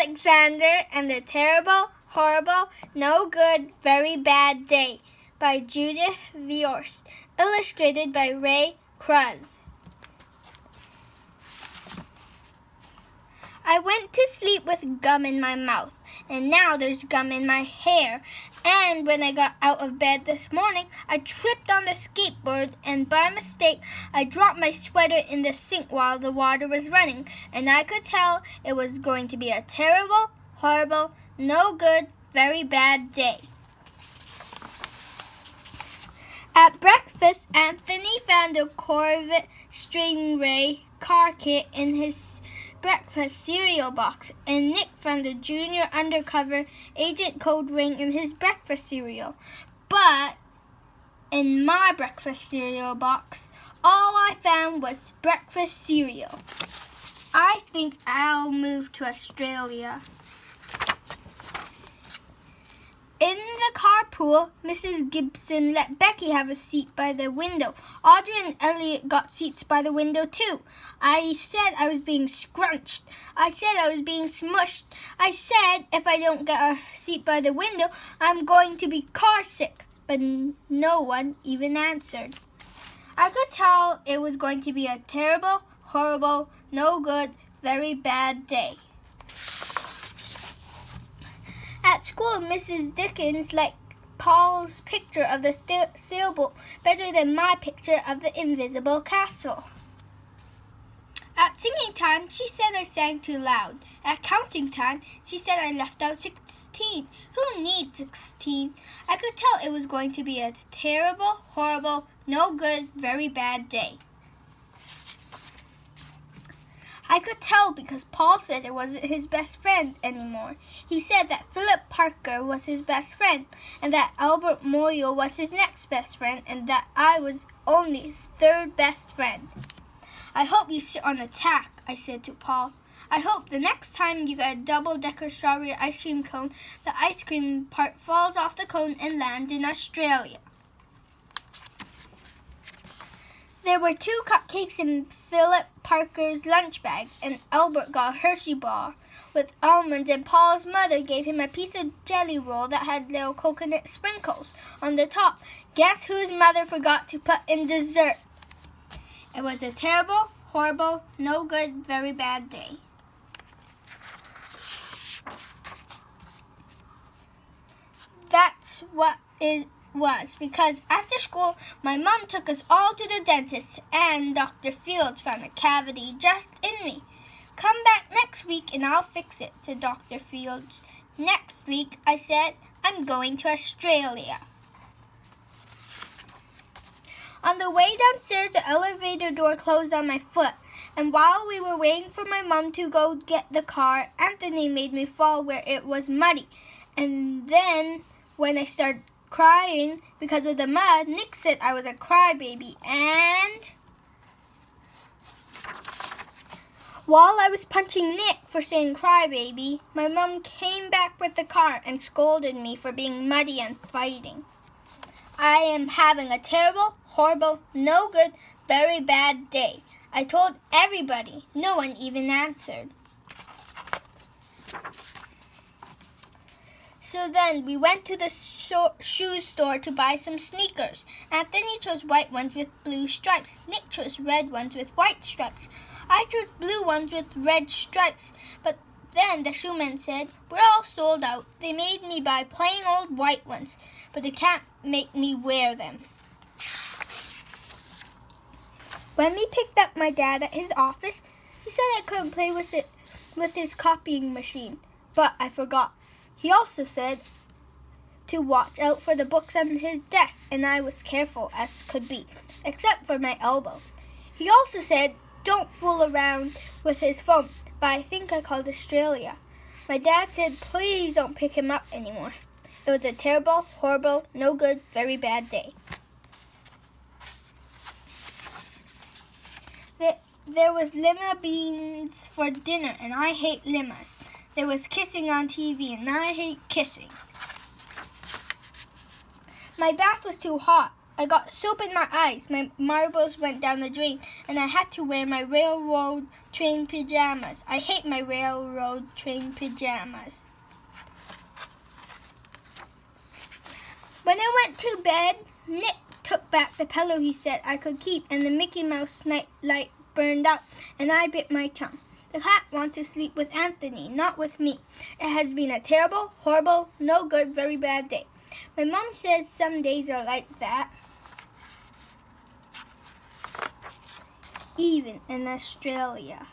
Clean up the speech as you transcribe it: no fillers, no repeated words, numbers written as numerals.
Alexander and the Terrible, Horrible, No Good, Very Bad Day by Judith Viorst, illustrated by Ray Cruz. I went to sleep with gum in my mouth, and now there's gum in my hair. And when I got out of bed this morning, I tripped on the skateboard, and by mistake, I dropped my sweater in the sink while the water was running, and I could tell it was going to be a terrible, horrible, no good, very bad day. At breakfast, Anthony found a Corvette Stingray car kit in his breakfast cereal box, and Nick found a junior undercover agent code ring in his breakfast cereal. But in my breakfast cereal box, all I found was breakfast cereal. I think I'll move to Australia. In the carpool, Mrs. Gibson let Becky have a seat by the window. Audrey and Elliot got seats by the window too. I said I was being scrunched. I said I was being smushed. I said if I don't get a seat by the window, I'm going to be car sick. But no one even answered. I could tell it was going to be a terrible, horrible, no good, very bad day. At school, Mrs. Dickens liked Paul's picture of the sailboat better than my picture of the invisible castle. At singing time, she said I sang too loud. At counting time, she said I left out 16. Who needs 16? I could tell it was going to be a terrible, horrible, no good, very bad day. I could tell because Paul said it wasn't his best friend anymore. He said that Philip Parker was his best friend, and that Albert Moyle was his next best friend, and that I was only his third best friend. I hope you sit on a tack, I said to Paul. I hope the next time you get a double-decker strawberry ice cream cone, the ice cream part falls off the cone and lands in Australia. There were 2 cupcakes in Philip Parker's lunch bag, and Albert got a Hershey bar with almonds, and Paul's mother gave him a piece of jelly roll that had little coconut sprinkles on the top. Guess whose mother forgot to put in dessert? It was a terrible, horrible, no good, very bad day. That's what it was, because after school, my mom took us all to the dentist, and Dr. Fields found a cavity just in me. Come back next week and I'll fix it, said Dr. Fields. Next week, I said, I'm going to Australia. On the way downstairs, the elevator door closed on my foot, and while we were waiting for my mom to go get the car, Anthony made me fall where it was muddy. And then, when I started crying because of the mud, Nick said I was a crybaby, and while I was punching Nick for saying crybaby, my mom came back with the car and scolded me for being muddy and fighting. I am having a terrible, horrible, no good, very bad day. I told everybody. No one even answered. So then we went to the shoe store to buy some sneakers. Anthony chose white ones with blue stripes. Nick chose red ones with white stripes. I chose blue ones with red stripes. But then the shoeman said, we're all sold out. They made me buy plain old white ones, but they can't make me wear them. When we picked up my dad at his office, he said I couldn't play with it with his copying machine, but I forgot. He also said to watch out for the books on his desk, and I was careful as could be, except for my elbow. He also said, don't fool around with his phone, but I think I called Australia. My dad said, please don't pick him up anymore. It was a terrible, horrible, no good, very bad day. There was lima beans for dinner, and I hate limas. There was kissing on TV, and I hate kissing. My bath was too hot. I got soap in my eyes. My marbles went down the drain, and I had to wear my railroad train pajamas. I hate my railroad train pajamas. When I went to bed, Nick took back the pillow he said I could keep, and the Mickey Mouse night light burned out, and I bit my tongue. The cat wants to sleep with Anthony, not with me. It has been a terrible, horrible, no good, very bad day. My mom says some days are like that, even in Australia.